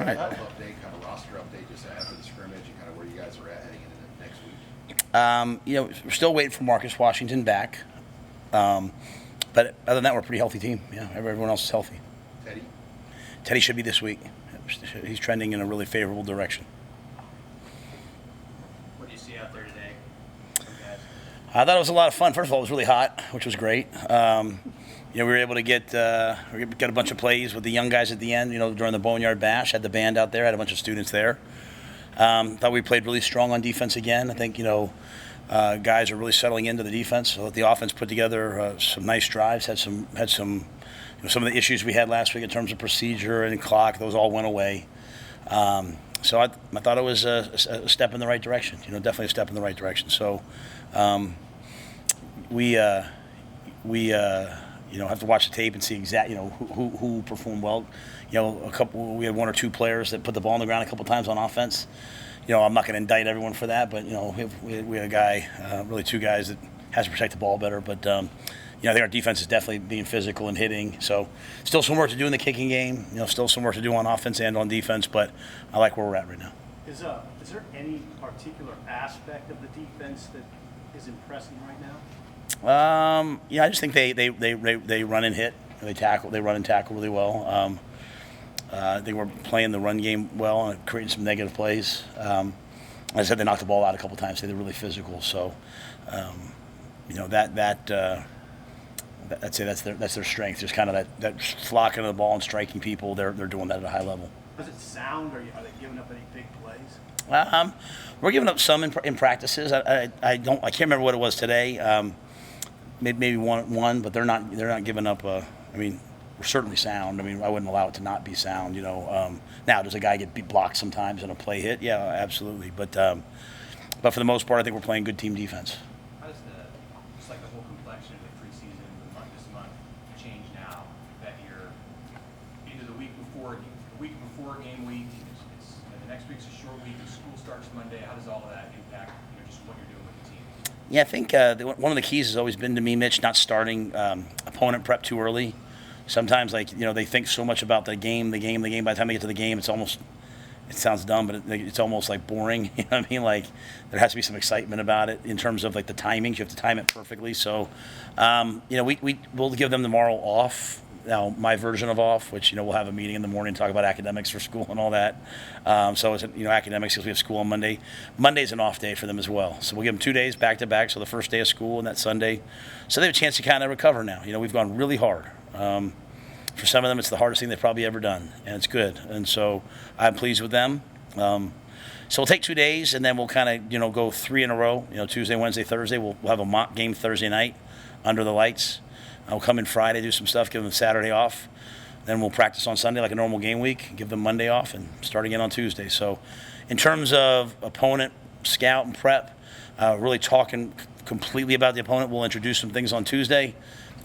All right. Update, kind of roster update, just after the scrimmage and kind of where you guys are at heading into next week. We're still waiting for Marcus Washington back. But other than that, we're a pretty healthy team. Yeah, everyone else is healthy. Teddy should be this week. He's trending in a really favorable direction. What do you see out there today? I thought it was a lot of fun. First of all, it was really hot, which was great. We were able to get a bunch of plays with the young guys at the end. During the Boneyard Bash, had the band out there, had a bunch of students there. Thought we played really strong on defense again. I think guys are really settling into the defense. So the offense put together some nice drives. Had some some of the issues we had last week in terms of procedure and clock. Those all went away. So I thought it was a step in the right direction. Definitely a step in the right direction. So we have to watch the tape and see exactly who performed well. We had one or two players that put the ball on the ground a couple times on offense. I'm not going to indict everyone for that, but we had a guy, really two guys that has to protect the ball better. But I think our defense is definitely being physical and hitting. So still some work to do in the kicking game. Still some work to do on offense and on defense. But I like where we're at right now. Is there any particular aspect of the defense that is impressing right now? I just think they run and hit. They run and tackle really well. I think we're playing the run game well and creating some negative plays. As I said, they knocked the ball out a couple times. They're really physical. So, I'd say that's their strength. Just kind of that flocking of the ball and striking people. They're doing that at a high level. Does it sound? Are they giving up any big plays? We're giving up some in practices. I can't remember what it was today. Maybe one, but they're not giving up. We're certainly sound. I wouldn't allow it to not be sound. Now does a guy get blocked sometimes in a play hit? Yeah, absolutely. But for the most part, I think we're playing good team defense. How does the whole complexion of the preseason, this month, change now that you're into the week before game week? The next week's a short week. The school starts Monday. How does all of that impact just what you're doing with the team? Yeah, I think one of the keys has always been to me, Mitch, not starting opponent prep too early. Sometimes, they think so much about the game. By the time they get to the game, it sounds dumb, but it's almost like boring. You know what I mean? Like, there has to be some excitement about it in terms of, the timings. You have to time it perfectly. So, we'll give them tomorrow off. Now, my version of off, which, we'll have a meeting in the morning, talk about academics for school and all that. So it's, academics, because we have school on Monday. Monday's an off day for them as well. So we'll give them 2 days back-to-back, so the first day of school and that Sunday. So they have a chance to kind of recover now. We've gone really hard. For some of them, it's the hardest thing they've probably ever done, and it's good. And so I'm pleased with them. So we'll take 2 days, and then we'll kind of, go 3 in a row. Tuesday, Wednesday, Thursday. We'll have a mock game Thursday night under the lights. I'll come in Friday, do some stuff, give them Saturday off. Then we'll practice on Sunday like a normal game week, give them Monday off, and start again on Tuesday. So in terms of opponent, scout, and prep, really talking completely about the opponent. We'll introduce some things on Tuesday,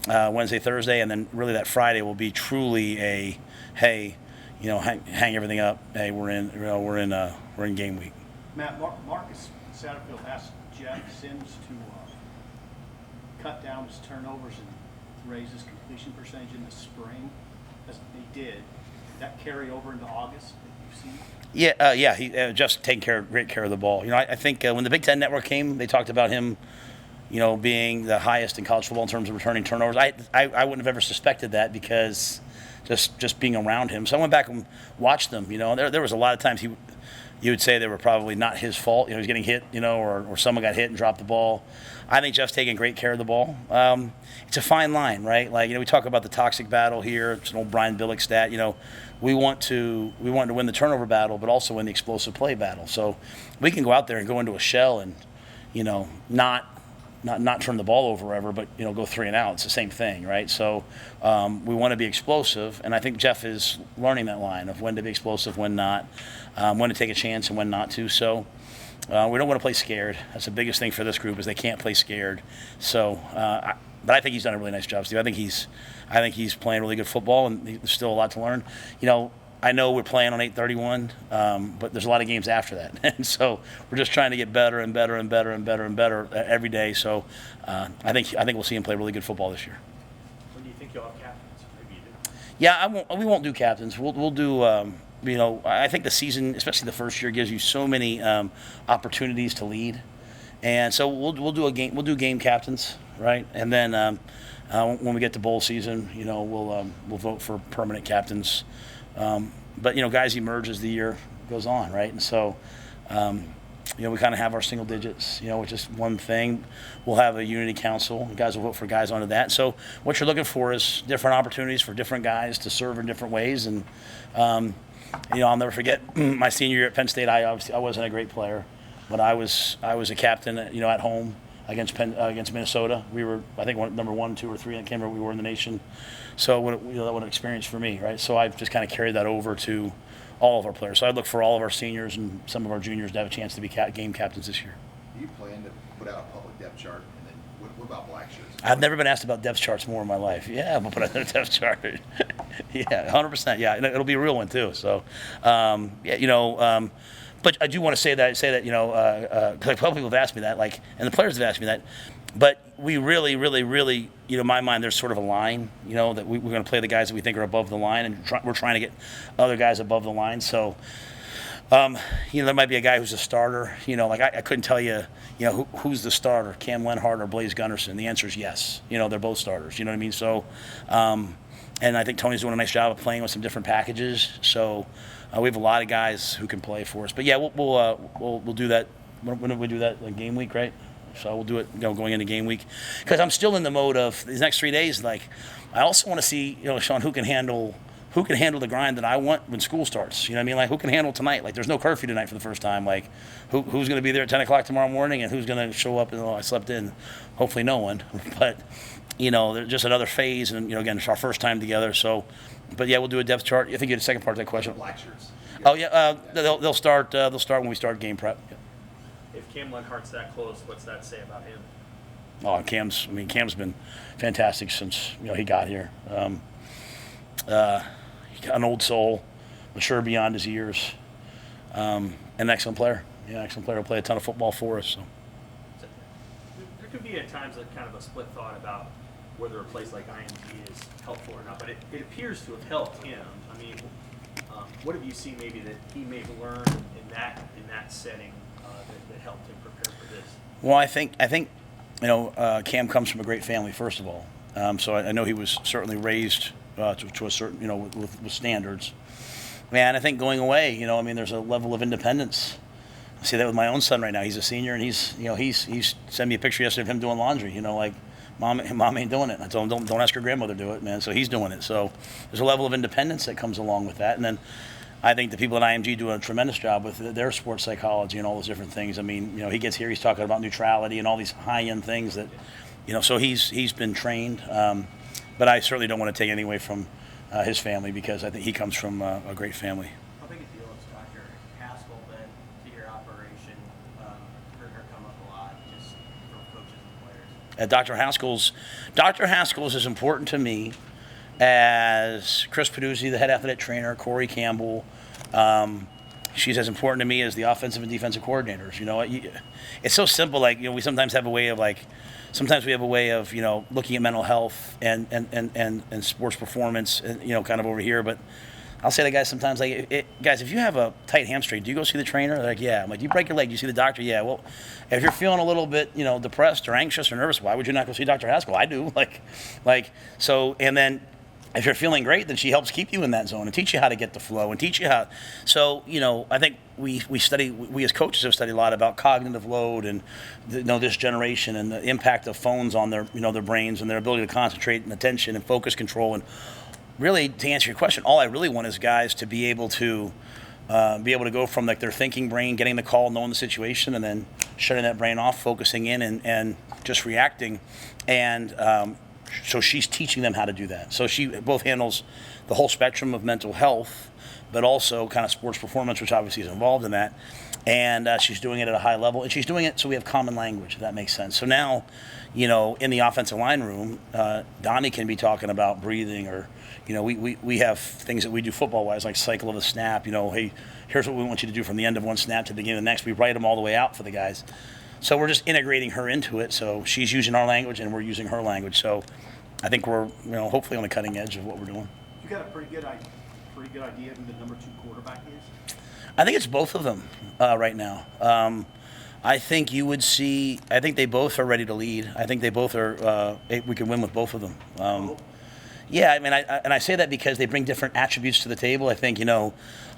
Wednesday, Thursday, and then really that Friday will be truly a, hey, hang everything up. Hey, we're in game week. Matt, Marcus Satterfield asked Jeff Sims to cut down his turnovers and raise his completion percentage in the spring, as they did. Did that carry over into August that you've seen? Yeah. He just taking great care of the ball. I think when the Big Ten Network came, they talked about him, being the highest in college football in terms of returning turnovers. I wouldn't have ever suspected that because just being around him. So I went back and watched them. There was a lot of times you would say they were probably not his fault. He was getting hit, or someone got hit and dropped the ball. I think Jeff's taking great care of the ball. It's a fine line, right? We talk about the toxic battle here. It's an old Brian Billick stat. We want to win the turnover battle, but also win the explosive play battle. So we can go out there and go into a shell and, not turn the ball over ever, but go 3 and out. It's the same thing, right? So we want to be explosive, and I think Jeff is learning that line of when to be explosive, when not, when to take a chance, and when not to. So we don't want to play scared. That's the biggest thing for this group is they can't play scared. So, but I think he's done a really nice job, Steve. I think he's playing really good football, and there's still a lot to learn. I know we're playing on 8/31, but there's a lot of games after that, and so we're just trying to get better and better and better and better and better every day. So I think we'll see him play really good football this year. When do you think you'll have captains? Maybe you do. Yeah, we won't do captains. We'll do I think the season, especially the first year, gives you so many opportunities to lead, and so we'll do a game. We'll do game captains, right? And then when we get to bowl season, we'll vote for permanent captains. But guys emerge as the year goes on, right? And so. We kind of have our single digits, which is one thing. We'll have a unity council. The guys will vote for guys onto that. So what you're looking for is different opportunities for different guys to serve in different ways. And, I'll never forget my senior year at Penn State. I wasn't a great player, but I was a captain, at home against Minnesota. We were, I think, number 1, 2, or 3. I can't remember. We were in the nation. So that was an experience for me, right? So I've just kind of carried that over to all of our players. So I look for all of our seniors and some of our juniors to have a chance to be game captains this year. Do you plan to put out a public depth chart? And then what about Blackshirts? I've never been asked about depth charts more in my life. Yeah, we'll put out a depth chart. Yeah, 100%. Yeah, it'll be a real one too. So, but I do want to say that because people have asked me that, and the players have asked me that. But we really, really, really, in my mind, there's sort of a line, that we're going to play the guys that we think are above the line, and we're trying to get other guys above the line. So, there might be a guy who's a starter. I couldn't tell you, who's the starter, Cam Lenhart or Blaze Gunnarsson. The answer is yes. They're both starters. You know what I mean? So, and I think Tony's doing a nice job of playing with some different packages. So, we have a lot of guys who can play for us. But yeah, we'll do that. When do we do that? Like game week, right? So we'll do it, going into game week, because I'm still in the mode of these next 3 days. I also want to see, Sean, who can handle the grind that I want when school starts. You know what I mean? Who can handle tonight? There's no curfew tonight for the first time. Who's going to be there at 10 o'clock tomorrow morning, and who's going to show up and I slept in? Hopefully no one. But there's just another phase, and again, it's our first time together. So, but yeah, we'll do a depth chart. I think you had a second part of that question. Blackshirts. Oh yeah, they'll start when we start game prep. Yeah. If Cam Lenhart's that close, what's that say about him? Oh, Cam's been fantastic since he got here. An old soul, mature beyond his years, an excellent player. Yeah, excellent player. Will play a ton of football for us. So. There could be at times kind of a split thought about whether a place like IMG is helpful or not, but it appears to have helped him. I mean, what have you seen maybe that he may have learned in that setting that helped him prepare for this? Well, I think Cam comes from a great family, first of all. So I know he was certainly raised to a certain, with standards. Man, I think going away, there's a level of independence. I see that with my own son right now. He's a senior, and he's sent me a picture yesterday of him doing laundry. Mom ain't doing it. I told him, don't ask your grandmother to do it, man. So he's doing it. So there's a level of independence that comes along with that. And then I think the people at IMG do a tremendous job with their sports psychology and all those different things. I mean, he gets here, he's talking about neutrality and all these high-end things that, so he's been trained. But I certainly don't want to take anything away from his family, because I think he comes from a great family. How big a deal has Dr. Haskell been to your operation? Heard her come up a lot, just from coaches and players. Dr. Haskell's is important to me as Chris Peduzzi, the head athletic trainer, Corey Campbell. She's as important to me as the offensive and defensive coordinators. It's so simple. We sometimes have a way of looking at mental health and sports performance, and kind of over here. But I'll say to guys sometimes, guys, if you have a tight hamstring, do you go see the trainer? They're like, yeah. I'm like, do you break your leg? Do you see the doctor? Yeah. Well, if you're feeling a little bit, depressed or anxious or nervous, why would you not go see Dr. Haskell? I do. So, and then if you're feeling great, then she helps keep you in that zone and teach you how to get the flow and teach you how. So, I think we as coaches have studied a lot about cognitive load and this generation and the impact of phones on their their brains and their ability to concentrate and attention and focus control. And really, to answer your question, all I really want is guys to be able to go from their thinking brain, getting the call, knowing the situation, and then shutting that brain off, focusing in and just reacting. And so she's teaching them how to do that. So she both handles the whole spectrum of mental health, but also kind of sports performance, which obviously is involved in that. And she's doing it at a high level, and she's doing it so we have common language, if that makes sense. So now, in the offensive line room, Donnie can be talking about breathing, or, we have things that we do football-wise, like cycle of a snap. Hey, here's what we want you to do from the end of one snap to the beginning of the next. We write them all the way out for the guys. So we're just integrating her into it. So she's using our language, and we're using her language. So I think we're, hopefully on the cutting edge of what we're doing. You got a pretty good pretty good idea who the number 2 quarterback is? I think it's both of them right now. I think you would see. I think they both are ready to lead. I think they both are. We can win with both of them. Yeah, I mean, I say that because they bring different attributes to the table. I think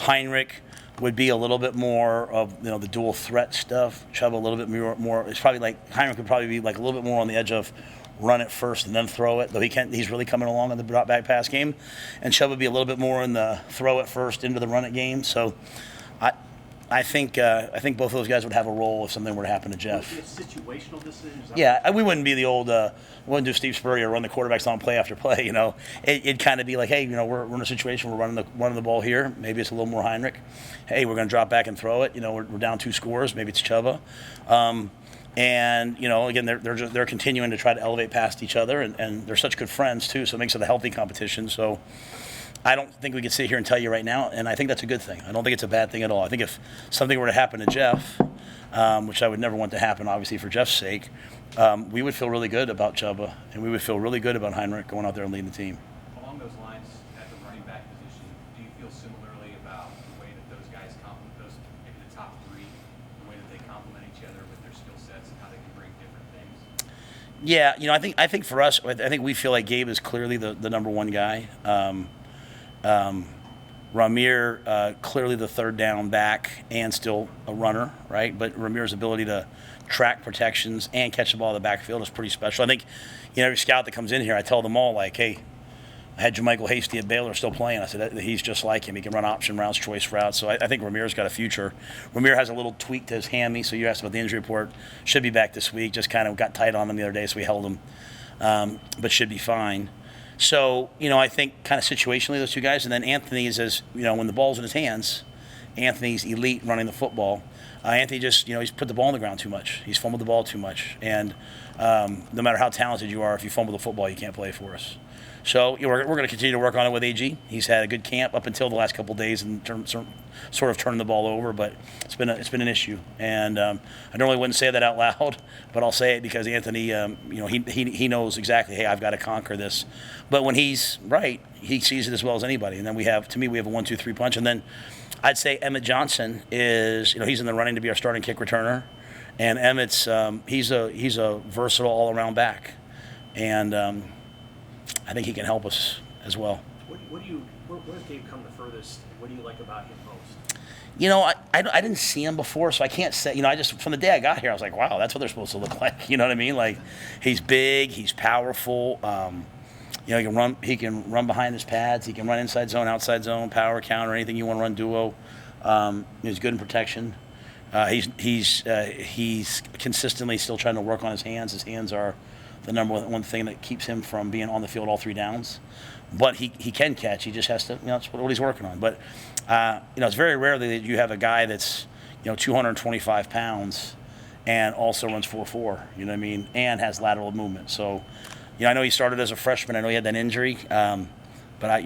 Heinrich would be a little bit more of the dual threat stuff. Chubb a little bit more. It's probably like Heinrich would probably be like a little bit more on the edge of run it first and then throw it. Though he's really coming along in the drop back pass game, and Chubb would be a little bit more in the throw it first into the run it game. So, I think both of those guys would have a role if something were to happen to Jeff. It's situational decisions. Yeah, we wouldn't be the old. We wouldn't do Steve Spurrier run the quarterbacks on play after play. It'd kind of be like, hey, we're in a situation, we're running the ball here. Maybe it's a little more Heinrich. Hey, we're going to drop back and throw it. We're down 2 scores. Maybe it's Chubba. And again, they're continuing to try to elevate past each other, and they're such good friends too. So it makes it a healthy competition. So I don't think we could sit here and tell you right now, and I think that's a good thing. I don't think it's a bad thing at all. I think if something were to happen to Jeff, which I would never want to happen, obviously for Jeff's sake, we would feel really good about Chubba, and we would feel really good about Heinrich going out there and leading the team. Along those lines, at the running back position, do you feel similarly about the way that those guys complement maybe the top 3, the way that they complement each other with their skill sets and how they can bring different things? Yeah, I think for us, I think we feel like Gabe is clearly the number 1 guy. Ramir, clearly the third down back and still a runner, right? But Ramir's ability to track protections and catch the ball in the backfield is pretty special. I think, every scout that comes in here, I tell them all, like, hey, I had Jermichael Hasty at Baylor still playing. I said, he's just like him. He can run option routes, choice routes. So I think Ramir's got a future. Ramir has a little tweak to his hammy, so you asked about the injury report. Should be back this week. Just kind of got tight on him the other day, so we held him. But should be fine. So, I think kind of situationally those 2 guys. And then Anthony is, when the ball's in his hands, Anthony's elite running the football. Anthony just, he's put the ball on the ground too much. He's fumbled the ball too much. And no matter how talented you are, if you fumble the football, you can't play for us. So we're going to continue to work on it with AG. He's had a good camp up until the last couple of days and sort of turning the ball over, but it's been an issue. And I normally wouldn't say that out loud, but I'll say it because Anthony, he knows exactly, hey, I've got to conquer this. But when he's right, he sees it as well as anybody. And then we have a 1-2-3 punch. And then I'd say Emmett Johnson is, he's in the running to be our starting kick returner. And Emmett's, he's a versatile all-around back. And I think he can help us as well. Where has Gabe come the furthest? What do you like about him most? I didn't see him before, so I can't say. I just from the day I got here, I was like, wow, that's what they're supposed to look like. You know what I mean? Like, he's big, he's powerful. He can run behind his pads. He can run inside zone, outside zone, power counter, anything you want to run duo. He's good in protection. He's consistently still trying to work on his hands. His hands are the number 1 thing that keeps him from being on the field all 3 downs. But he can catch. He just has to, that's what he's working on. But, it's very rare that you have a guy that's, 225 pounds and also runs 4.4, you know what I mean, and has lateral movement. So, I know he started as a freshman. I know he had that injury. But I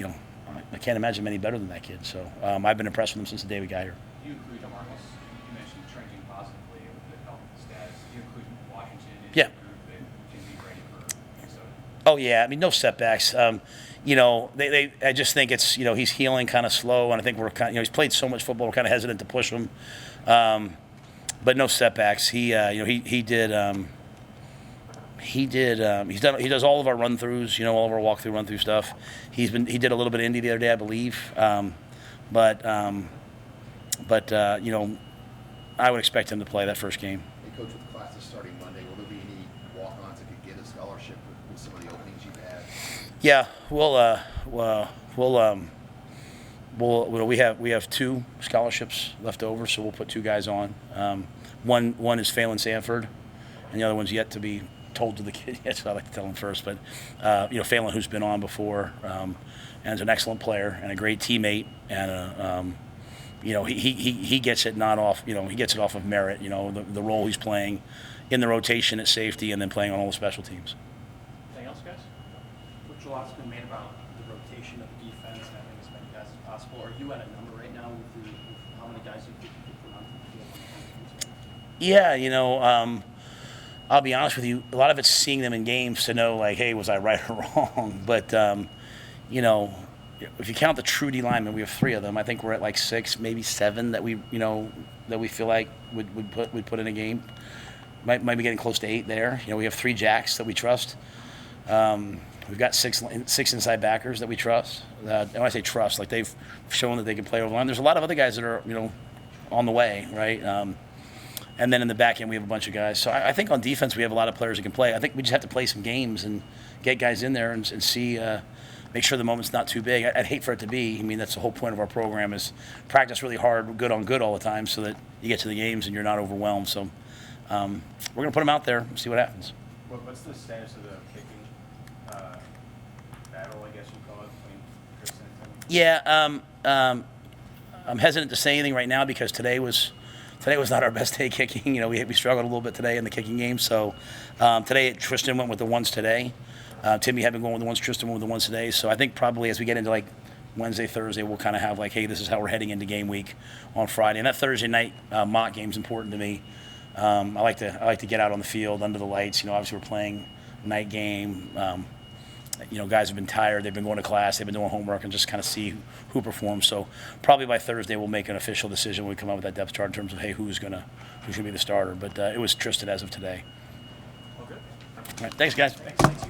can't imagine many better than that kid. So I've been impressed with him since the day we got here. You include Marcus. You mentioned trending positively with the health status. You include Washington in Yeah. the group that can be ready for Minnesota. Oh yeah, I mean no setbacks. I just think it's he's healing kind of slow, and I think we're kind he's played so much football, we're kind of hesitant to push him. But no setbacks. He does all of our run throughs, all of our walkthrough run through stuff. He did a little bit of Indy the other day, I believe. But I would expect him to play that first game. Hey, Coach, with the class that's starting Monday, will there be any walk-ons that could get a scholarship with some of the openings you've had? Yeah, we have 2 scholarships left over, so we'll put 2 guys on. One is Phelan Sanford, and the other one's yet to be told to the kid yet, so I like to tell him first. But Phelan, who's been on before, and is an excellent player and a great teammate, and he gets it not off. He gets it off of merit. The role he's playing in the rotation at safety, and then playing on all the special teams. Anything else, guys? Which a lot's been made about the rotation of the defense and having as many guys as possible. Are you at a number right now with how many guys you think you could put on the field? Yeah, I'll be honest with you. A lot of it's seeing them in games to know, like, hey, was I right or wrong? But if you count the true D linemen, we have 3 of them. I think we're at like 6, maybe 7 that we feel like would put in a game. Might be getting close to 8 there. We have 3 jacks that we trust. We've got 6 inside backers that we trust. And when I say trust, like they've shown that they can play over the line. There's a lot of other guys that are on the way, right? And then in the back end, we have a bunch of guys. So I think on defense, we have a lot of players that can play. I think we just have to play some games and get guys in there and see, make sure the moment's not too big. I'd hate for it to be. I mean, that's the whole point of our program is practice really hard, good on good all the time so that you get to the games and you're not overwhelmed. So we're going to put them out there and see what happens. What's the status of the kicking battle, I guess you call it, between Tristan and Tim? Yeah, I'm hesitant to say anything right now because today was not our best day kicking. We struggled a little bit today in the kicking game. So today Tristan went with the ones today. Timmy had been going with the ones. Tristan went with the ones today. So I think probably as we get into like Wednesday, Thursday, we'll kind of have like, hey, this is how we're heading into game week on Friday. And that Thursday night mock game is important to me. I like to get out on the field under the lights. Obviously we're playing night game. Guys have been tired. They've been going to class. They've been doing homework and just kind of see who performs. So probably by Thursday we'll make an official decision when we come out with that depth chart in terms of, hey, who's gonna be the starter. But it was Tristan as of today. Okay. All right, thanks, guys. Thanks.